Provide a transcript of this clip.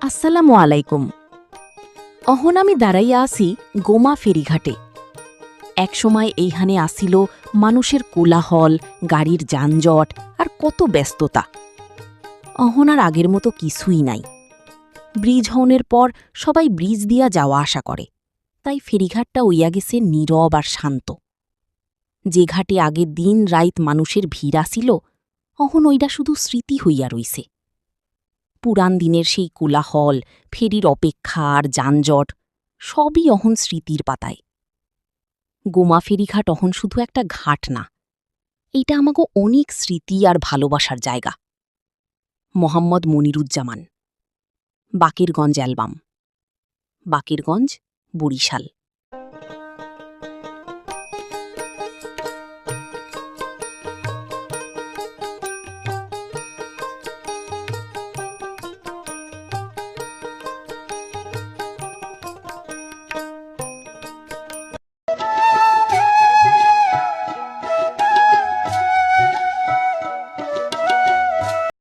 আসসালামু আলাইকুম। অহন আমি দাঁড়াইয়া আছি গোমা ফেরিঘাটে। একসময় এইখানে আসিল মানুষের কোলাহল, গাড়ির যানজট আর কত ব্যস্ততা। অহন আর আগের মতো কিছুই নাই। ব্রিজ হওনের পর সবাই ব্রিজ দিয়া যাওয়া আসা করে, তাই ফেরিঘাটটা উইয়া গেছে নীরব আর শান্ত। যে ঘাটে আগে দিন রাইত মানুষের ভিড় আসিল, অহন ওইটা শুধু স্মৃতি হইয়া রইছে। পুরান দিনের সেই কোলাহল, ফেরির অপেক্ষা আর যানজট সবই অহন স্মৃতির পাতায়। গোমা ফেরিঘাট অহন শুধু একটা ঘাট না, এইটা আমাকে অনেক স্মৃতি আর ভালোবাসার জায়গা। মোহাম্মদ মনিরুজ্জামান, বাকেরগঞ্জ অ্যালবাম, বাকেরগঞ্জ, বরিশাল।